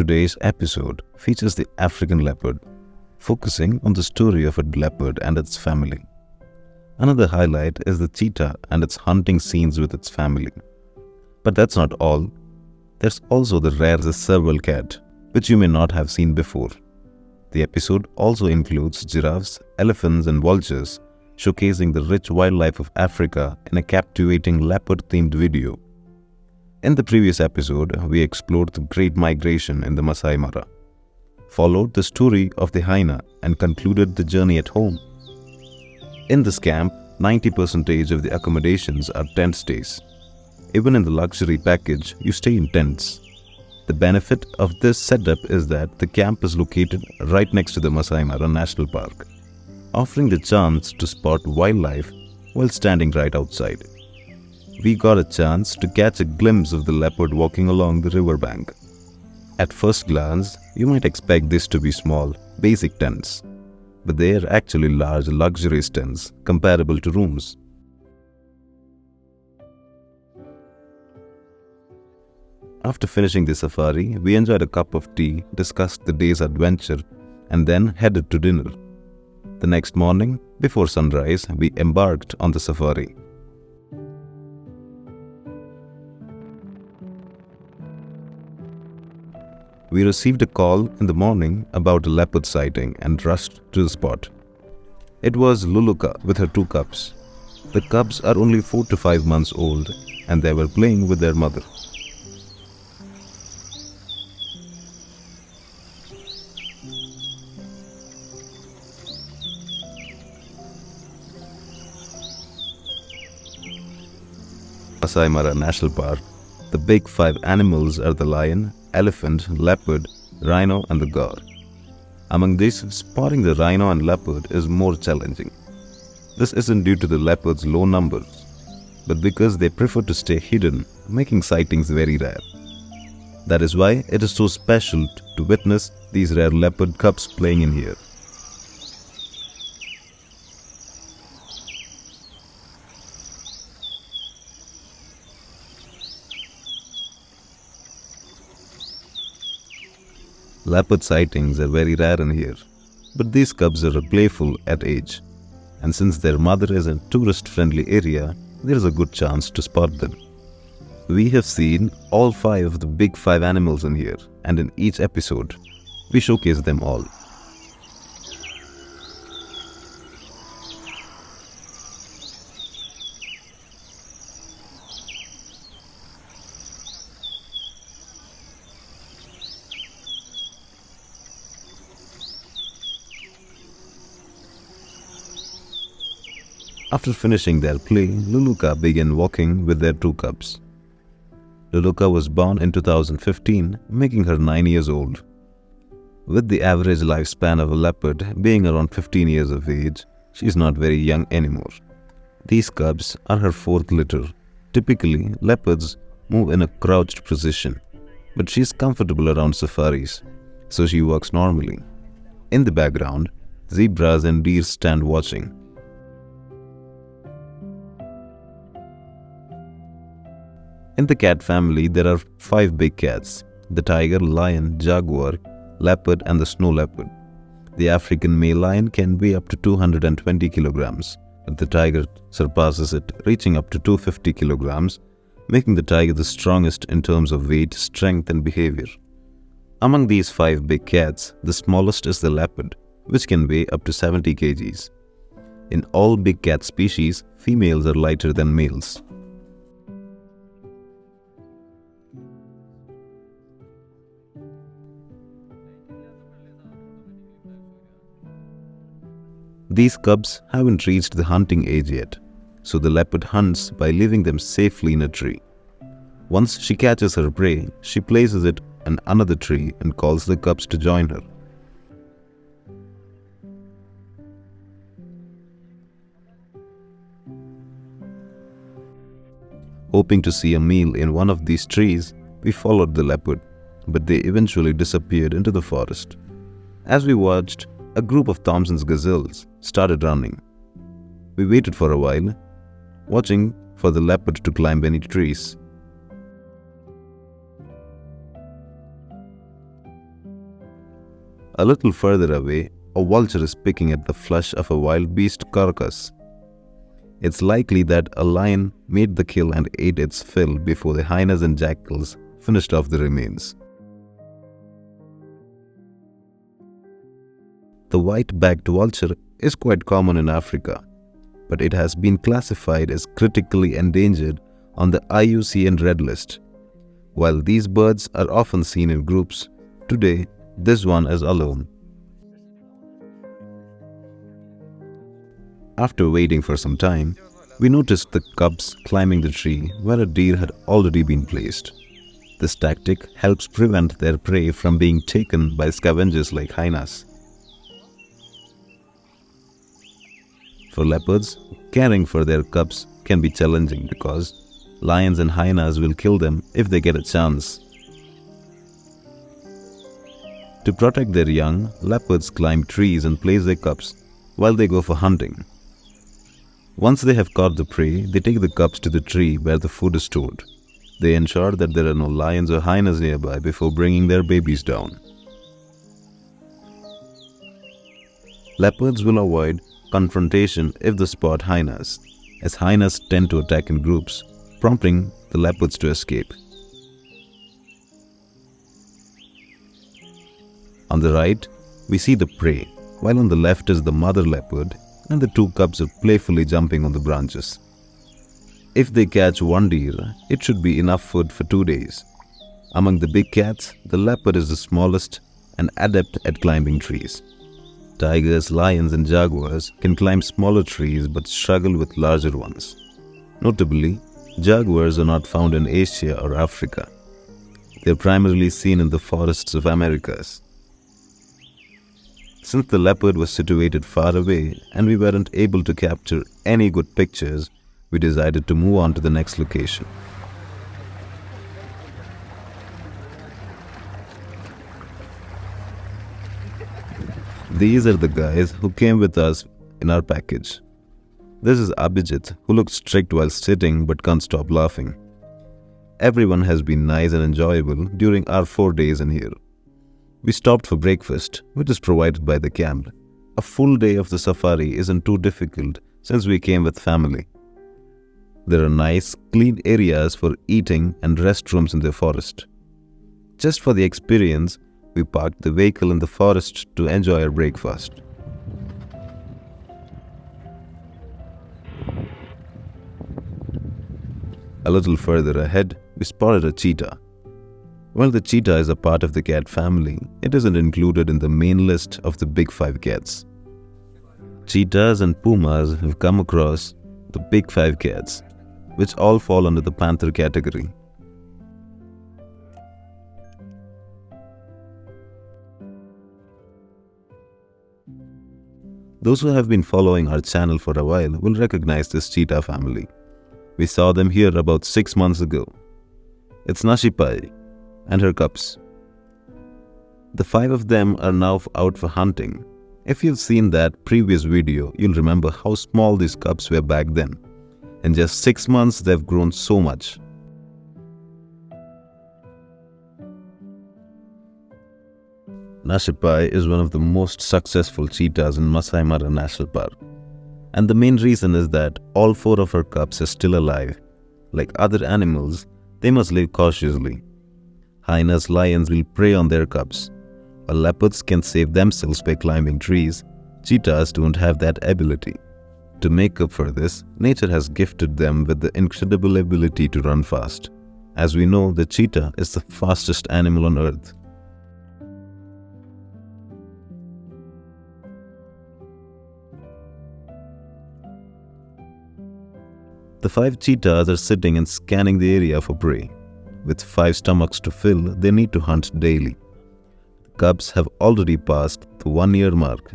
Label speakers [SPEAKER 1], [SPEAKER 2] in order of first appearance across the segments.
[SPEAKER 1] Today's episode features the African leopard, focusing on the story of a leopard and its family. Another highlight is the cheetah and its hunting scenes with its family. But that's not all. There's also the rare Serval cat, which you may not have seen before. The episode also includes giraffes, elephants and vultures, showcasing the rich wildlife of Africa in a captivating leopard-themed video. In the previous episode, we explored the Great Migration in the Masai Mara, followed the story of the hyena and concluded the journey at home. In this camp, 90% of the accommodations are tent stays. Even in the luxury package, you stay in tents. The benefit of this setup is that the camp is located right next to the Masai Mara National Park, offering the chance to spot wildlife while standing right outside. We got a chance to catch a glimpse of the leopard walking along the riverbank. At first glance, you might expect this to be small, basic tents, but they are actually large, luxurious tents comparable to rooms. After finishing the safari, we enjoyed a cup of tea, discussed the day's adventure, and then headed to dinner. The next morning, before sunrise, we embarked on the safari. We received a call in the morning about a leopard sighting and rushed to the spot. It was LULUKA with her two cubs. The cubs are only 4 to 5 months old and they were playing with their mother. Masai Mara National Park, the big 5 animals are the lion, elephant, leopard, rhino and the gaur. Among these, spotting the rhino and leopard is more challenging. This isn't due to the leopard's low numbers, but because they prefer to stay hidden, making sightings very rare. That is why it is so special to witness these rare leopard cubs playing in here. Leopard sightings are very rare in here, but these cubs are playful at age, and since their mother is in a tourist-friendly area, there is a good chance to spot them. We have seen all 5 of the big 5 animals in here, and in each episode, we showcase them all. After finishing their play, LULUKA began walking with their 2 cubs. LULUKA was born in 2015, making her 9 years old. With the average lifespan of a leopard being around 15 years of age, she is not very young anymore. These cubs are her 4th litter. Typically, leopards move in a crouched position, but she is comfortable around safaris, so she walks normally. In the background, zebras and deer stand watching. In the cat family, there are 5 big cats: the tiger, lion, jaguar, leopard and the snow leopard. The African male lion can weigh up to 220 kilograms, but the tiger surpasses it, reaching up to 250 kilograms, making the tiger the strongest in terms of weight, strength and behavior. Among these 5 big cats, the smallest is the leopard, which can weigh up to 70 kgs. In all big cat species, females are lighter than males. These cubs haven't reached the hunting age yet, so the leopard hunts by leaving them safely in a tree. Once she catches her prey, she places it in another tree and calls the cubs to join her. Hoping to see a meal in one of these trees, we followed the leopard, but they eventually disappeared into the forest. As we watched, a group of Thompson's gazelles started running. We waited for a while, watching for the leopard to climb beneath trees. A little further away, a vulture is picking at the flesh of a wild beast carcass. It's likely that a lion made the kill and ate its fill before the hyenas and jackals finished off the remains. The white-backed vulture is quite common in Africa, but it has been classified as critically endangered on the IUCN Red List. While these birds are often seen in groups, today this one is alone. After waiting for some time, we noticed the cubs climbing the tree where a deer had already been placed. This tactic helps prevent their prey from being taken by scavengers like hyenas. For leopards, caring for their cubs can be challenging because lions and hyenas will kill them if they get a chance. To protect their young, leopards climb trees and place their cubs while they go for hunting. Once they have caught the prey, they take the cubs to the tree where the food is stored. They ensure that there are no lions or hyenas nearby before bringing their babies down. Leopards will avoid confrontation if they spot hyenas, as hyenas tend to attack in groups, prompting the leopards to escape. On the right, we see the prey, while on the left is the mother leopard and the two cubs are playfully jumping on the branches. If they catch one deer, it should be enough food for 2 days. Among the big cats, the leopard is the smallest and adept at climbing trees. Tigers, lions and jaguars can climb smaller trees but struggle with larger ones. Notably, jaguars are not found in Asia or Africa. They are primarily seen in the forests of Americas. Since the leopard was situated far away and we weren't able to capture any good pictures, we decided to move on to the next location. These are the guys who came with us in our package. This is Abhijit, who looks strict while sitting but can't stop laughing. Everyone has been nice and enjoyable during our 4 days in here. We stopped for breakfast, which is provided by the camp. A full day of the safari isn't too difficult since we came with family. There are nice, clean areas for eating and restrooms in the forest. Just for the experience, we parked the vehicle in the forest to enjoy our breakfast. A little further ahead, we spotted a cheetah. While the cheetah is a part of the cat family, it isn't included in the main list of the big 5 cats. Cheetahs and pumas have come across the big 5 cats, which all fall under the panther category. Those who have been following our channel for a while will recognize this cheetah family. We saw them here about 6 months ago. It's Nashipai and her cubs. The 5 of them are now out for hunting. If you've seen that previous video, you'll remember how small these cubs were back then. In just 6 months, they've grown so much. Nashipai is one of the most successful cheetahs in Masai Mara National Park. And the main reason is that all 4 of her cubs are still alive. Like other animals, they must live cautiously. Hyenas, lions will prey on their cubs. While leopards can save themselves by climbing trees, cheetahs don't have that ability. To make up for this, nature has gifted them with the incredible ability to run fast. As we know, the cheetah is the fastest animal on earth. The 5 cheetahs are sitting and scanning the area for prey. With 5 stomachs to fill, they need to hunt daily. The cubs have already passed the 1-year mark,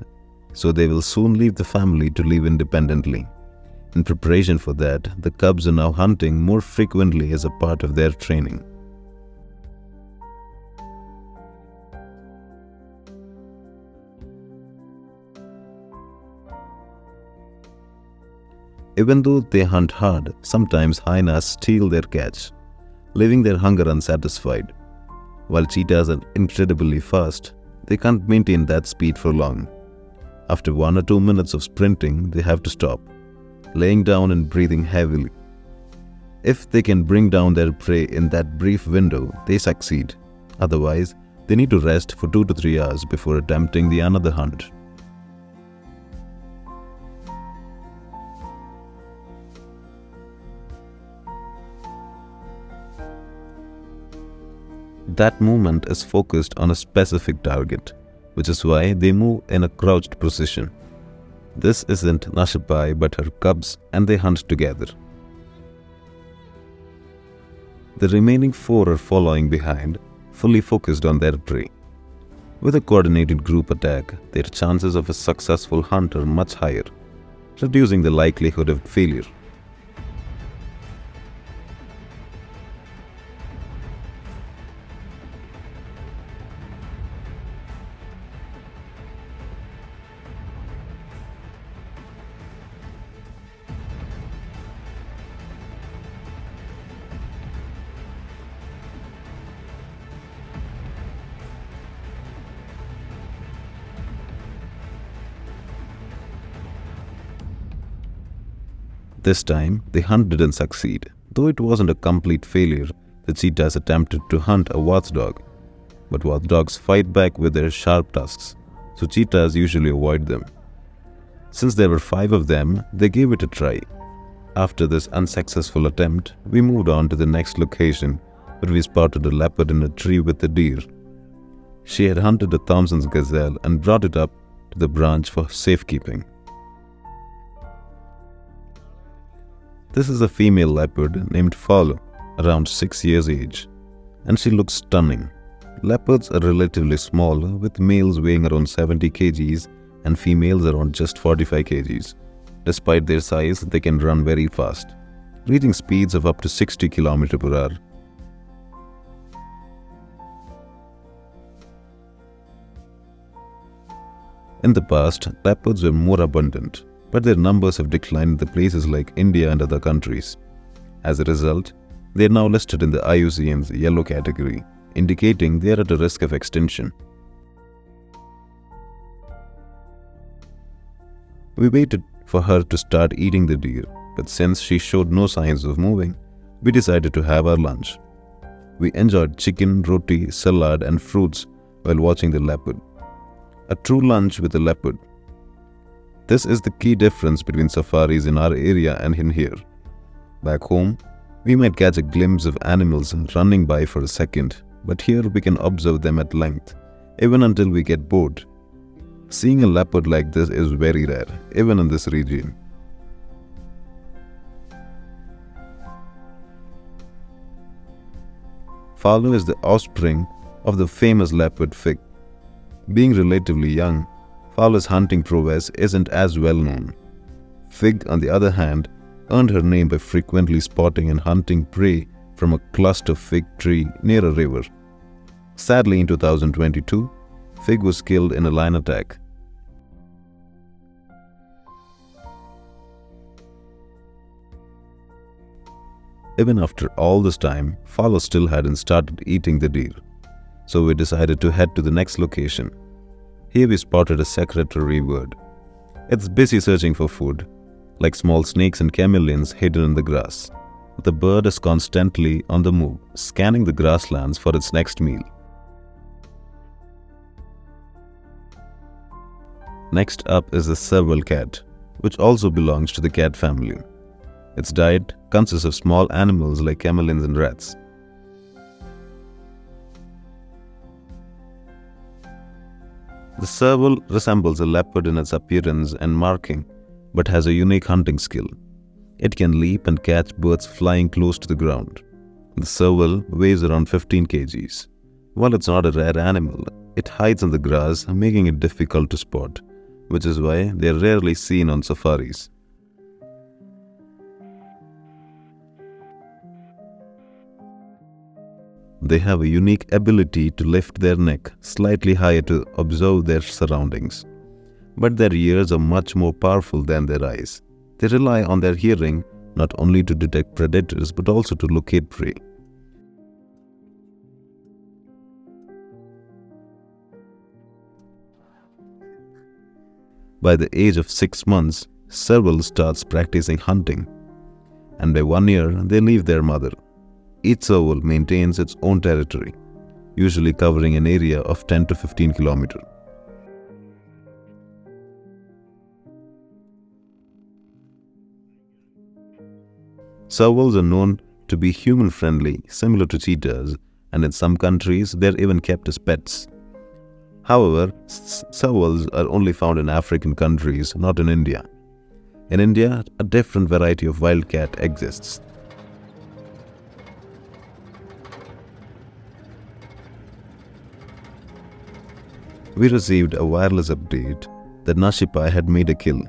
[SPEAKER 1] so they will soon leave the family to live independently. In preparation for that, the cubs are now hunting more frequently as a part of their training. Even though they hunt hard, sometimes hyenas steal their catch, leaving their hunger unsatisfied. While cheetahs are incredibly fast, They can't maintain that speed for long. After 1 or 2 minutes of sprinting, they have to stop, laying down and breathing heavily. If they can bring down their prey in that brief window, they succeed. Otherwise, they need to rest for 2 to 3 hours before attempting the another hunt. That movement is focused on a specific target, which is why they move in a crouched position. This isn't Nashipai but her cubs, and they hunt together. The remaining 4 are following behind, fully focused on their prey. With a coordinated group attack, their chances of a successful hunt are much higher, reducing the likelihood of failure. This time, the hunt didn't succeed. Though it wasn't a complete failure, the cheetahs attempted to hunt a watchdog. But watchdogs fight back with their sharp tusks, so cheetahs usually avoid them. Since there were 5 of them, they gave it a try. After this unsuccessful attempt, we moved on to the next location, where we spotted a leopard in a tree with a deer. She had hunted a Thompson's gazelle and brought it up to the branch for safekeeping. This is a female leopard named FAULU, around 6 years age, and she looks stunning. Leopards are relatively small, with males weighing around 70 kgs and females around just 45 kgs. Despite their size, they can run very fast, reaching speeds of up to 60 km per hour. In the past, leopards were more abundant, but their numbers have declined in the places like India and other countries. As a result, they are now listed in the IUCN's yellow category, indicating they are at a risk of extinction. We waited for her to start eating the deer, but since she showed no signs of moving, we decided to have our lunch. We enjoyed chicken, roti, salad, and fruits while watching the leopard. A true lunch with a leopard. This is the key difference between safaris in our area and in here. Back home, we might catch a glimpse of animals running by for a second, but here we can observe them at length, even until we get bored. Seeing a leopard like this is very rare, even in this region. FAULU is the offspring of the famous leopard Fig. Being relatively young, FAULU's hunting prowess isn't as well known. Fig, on the other hand, earned her name by frequently spotting and hunting prey from a cluster fig tree near a river. Sadly, in 2022, Fig was killed in a lion attack. Even after all this time, FAULU still hadn't started eating the deer, so we decided to head to the next location. Here we spotted a secretary bird. It's busy searching for food, like small snakes and chameleons hidden in the grass. The bird is constantly on the move, scanning the grasslands for its next meal. Next up is the Serval cat, which also belongs to the cat family. Its diet consists of small animals like chameleons and rats. The Serval resembles a leopard in its appearance and marking, but has a unique hunting skill. It can leap and catch birds flying close to the ground. The Serval weighs around 15 kgs. While it's not a rare animal, it hides in the grass, making it difficult to spot, which is why they are rarely seen on safaris. They have a unique ability to lift their neck slightly higher to observe their surroundings. But their ears are much more powerful than their eyes. They rely on their hearing not only to detect predators but also to locate prey. By the age of 6 months, Serval starts practicing hunting, and by 1 year, they leave their mother. Each serval maintains its own territory, usually covering an area of 10 to 15 kilometers. Servals are known to be human-friendly, similar to cheetahs, and in some countries they are even kept as pets. However, servals are only found in African countries, not in India. In India, a different variety of wildcat exists. We received a wireless update that Nashipai had made a kill,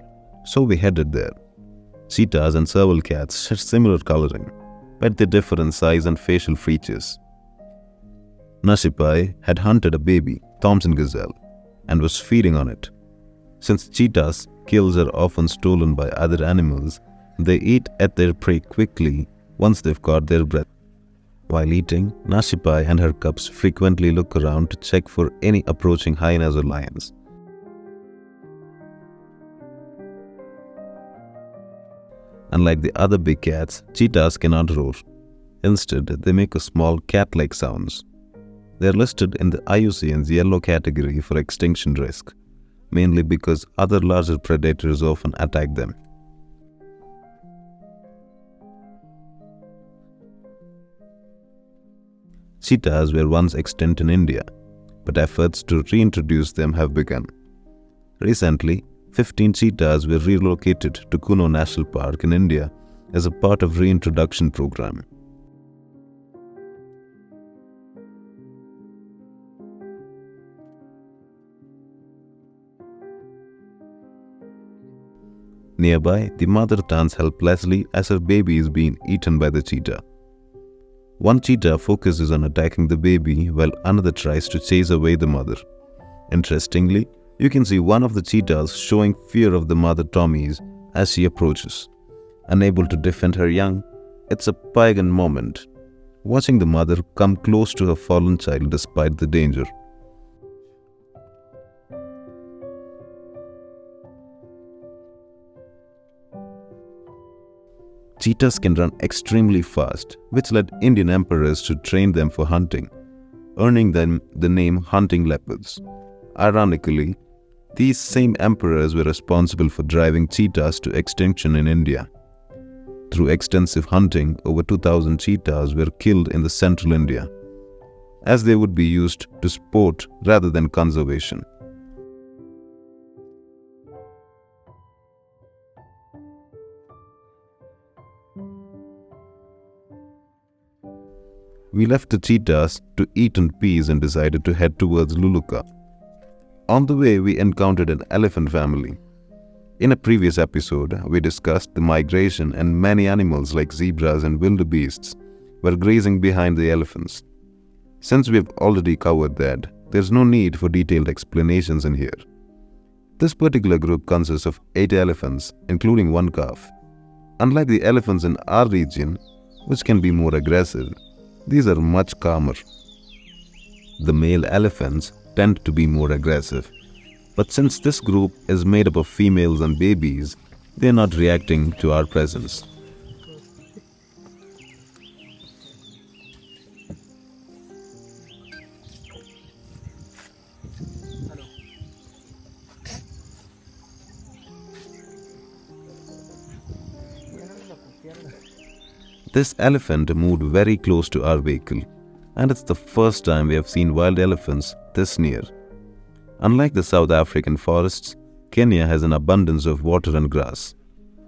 [SPEAKER 1] so we headed there. Cheetahs and serval cats share similar coloring, but they differ in size and facial features. Nashipai had hunted a baby Thompson gazelle and was feeding on it. Since cheetahs' kills are often stolen by other animals, they eat at their prey quickly once they've caught their breath. While eating, Nashipai and her cubs frequently look around to check for any approaching hyenas or lions. Unlike the other big cats, cheetahs cannot roar. Instead, they make a small cat-like sounds. They are listed in the IUCN's yellow category for extinction risk, mainly because other larger predators often attack them. Cheetahs were once extinct in India, but efforts to reintroduce them have begun. Recently, 15 cheetahs were relocated to Kuno National Park in India as a part of reintroduction program. Nearby, the mother turns helplessly as her baby is being eaten by the cheetah. One cheetah focuses on attacking the baby while another tries to chase away the mother. Interestingly, you can see one of the cheetahs showing fear of the mother Tommies as she approaches. Unable to defend her young, it's a poignant moment, watching the mother come close to her fallen child despite the danger. Cheetahs can run extremely fast, which led Indian emperors to train them for hunting, earning them the name hunting leopards. Ironically, these same emperors were responsible for driving cheetahs to extinction in India. Through extensive hunting, over 2,000 cheetahs were killed in the central India, as they would be used to sport rather than conservation. We left the cheetahs to eat in peace and decided to head towards LULUKA. On the way, we encountered an elephant family. In a previous episode, we discussed the migration and many animals like zebras and wildebeests were grazing behind the elephants. Since we've already covered that, there's no need for detailed explanations in here. This particular group consists of 8 elephants, including 1 calf. Unlike the elephants in our region, which can be more aggressive, these are much calmer. The male elephants tend to be more aggressive, but since this group is made up of females and babies, they are not reacting to our presence. This elephant moved very close to our vehicle, and it's the first time we have seen wild elephants this near. Unlike the South African forests, Kenya has an abundance of water and grass,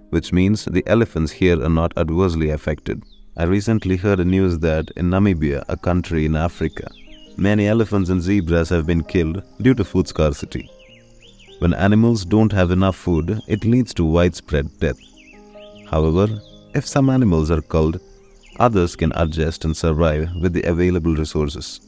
[SPEAKER 1] which means the elephants here are not adversely affected. I recently heard a news that in Namibia, a country in Africa, many elephants and zebras have been killed due to food scarcity. When animals don't have enough food, it leads to widespread death. However, if some animals are culled, others can adjust and survive with the available resources.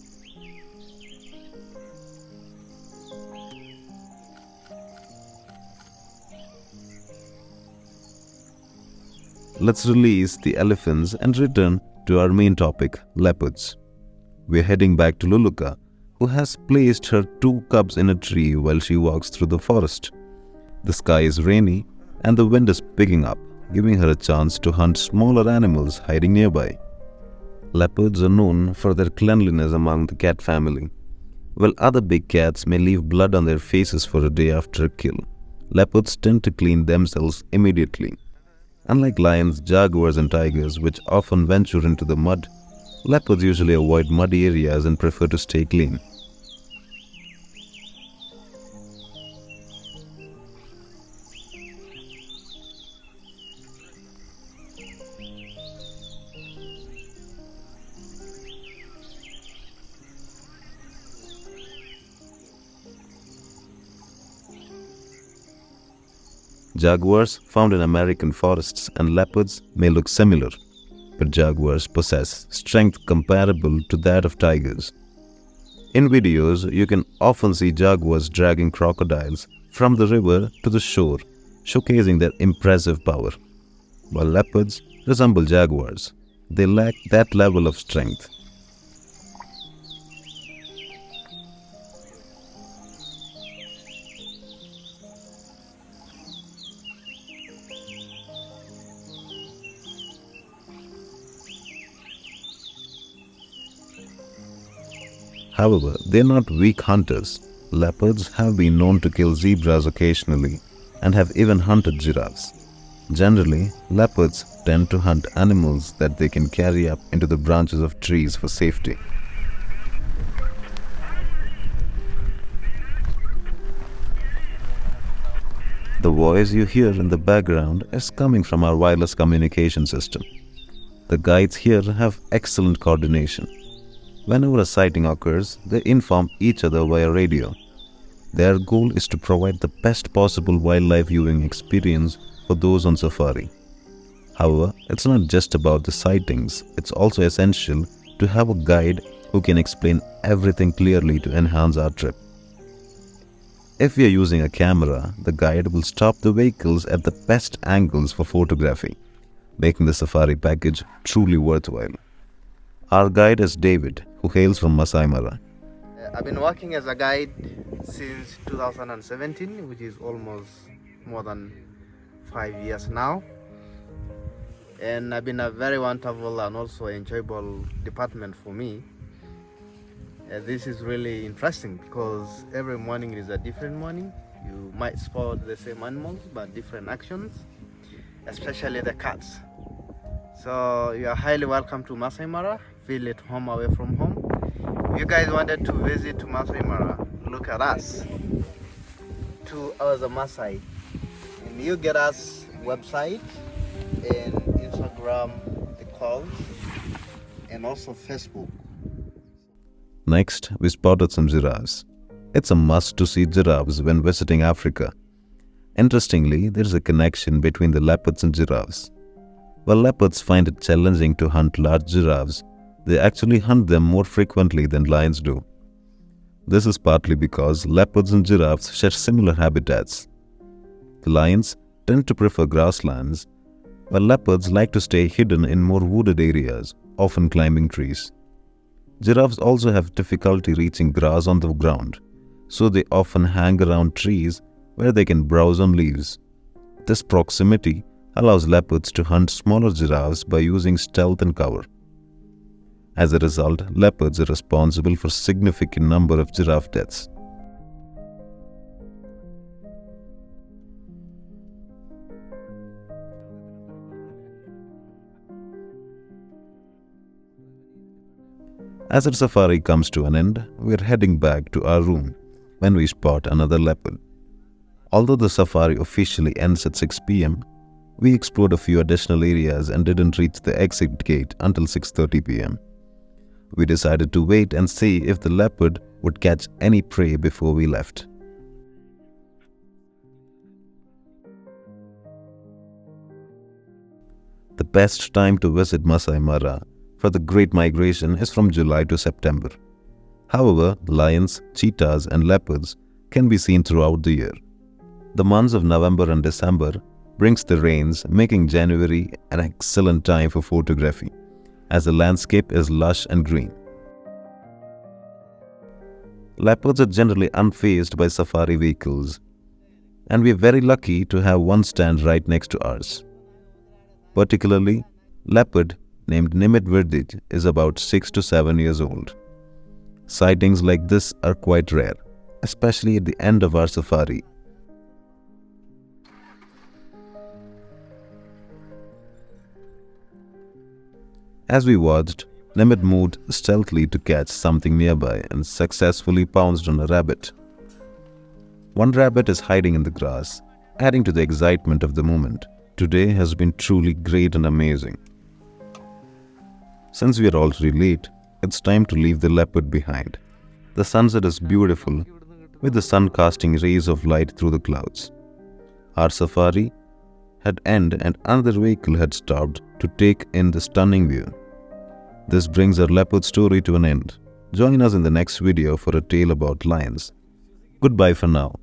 [SPEAKER 1] Let's release the elephants and return to our main topic, leopards. We're heading back to LULUKA, who has placed her 2 cubs in a tree while she walks through the forest. The sky is rainy and the wind is picking up, giving her a chance to hunt smaller animals hiding nearby. Leopards are known for their cleanliness among the cat family. While other big cats may leave blood on their faces for a day after a kill, leopards tend to clean themselves immediately. Unlike lions, jaguars and tigers, which often venture into the mud, leopards usually avoid muddy areas and prefer to stay clean. Jaguars found in American forests and leopards may look similar, but jaguars possess strength comparable to that of tigers. In videos, you can often see jaguars dragging crocodiles from the river to the shore, showcasing their impressive power. While leopards resemble jaguars, they lack that level of strength. However, they are not weak hunters. Leopards have been known to kill zebras occasionally and have even hunted giraffes. Generally, leopards tend to hunt animals that they can carry up into the branches of trees for safety. The voice you hear in the background is coming from our wireless communication system. The guides here have excellent coordination. Whenever a sighting occurs, they inform each other via radio. Their goal is to provide the best possible wildlife viewing experience for those on safari. However, it's not just about the sightings, it's also essential to have a guide who can explain everything clearly to enhance our trip. If we are using a camera, the guide will stop the vehicles at the best angles for photography, making the safari package truly worthwhile. Our guide is David, who hails from Masai Mara.
[SPEAKER 2] I've been working as a guide since 2017, which is almost more than 5 years now. And I've been a very wonderful and also enjoyable department for me. This is really interesting because every morning is a different morning. You might spot the same animals but different actions, especially the cats. So you are highly welcome to Masai Mara. Feel at home away from home. If you guys wanted to visit to Masai Mara, look at us. 2 hours of Masai. And you get us website and Instagram, the calls, and also Facebook.
[SPEAKER 1] Next, we spotted some giraffes. It's a must to see giraffes when visiting Africa. Interestingly, there is a connection between the leopards and giraffes. While leopards find it challenging to hunt large giraffes, they actually hunt them more frequently than lions do. This is partly because leopards and giraffes share similar habitats. The lions tend to prefer grasslands, while leopards like to stay hidden in more wooded areas, often climbing trees. Giraffes also have difficulty reaching grass on the ground, so they often hang around trees where they can browse on leaves. This proximity allows leopards to hunt smaller giraffes by using stealth and cover. As a result, leopards are responsible for a significant number of giraffe deaths. As our safari comes to an end, we are heading back to our room when we spot another leopard. Although the safari officially ends at 6 p.m., we explored a few additional areas and didn't reach the exit gate until 6:30 p.m. We decided to wait and see if the leopard would catch any prey before we left. The best time to visit Masai Mara for the Great Migration is from July to September. However, lions, cheetahs and leopards can be seen throughout the year. The months of November and December brings the rains, making January an excellent time for photography, as the landscape is lush and green. Leopards are generally unfazed by safari vehicles, and we are very lucky to have one stand right next to ours. Particularly, leopard named NEEMUTONI is about 6 to 7 years old. Sightings like this are quite rare, especially at the end of our safari. As we watched, Nimit moved stealthily to catch something nearby and successfully pounced on a rabbit. One rabbit is hiding in the grass, adding to the excitement of the moment. Today has been truly great and amazing. Since we are already late, it's time to leave the leopard behind. The sunset is beautiful, with the sun casting rays of light through the clouds. Our safari had ended and another vehicle had stopped to take in the stunning view. This brings our leopard story to an end. Join us in the next video for a tale about lions. Goodbye for now.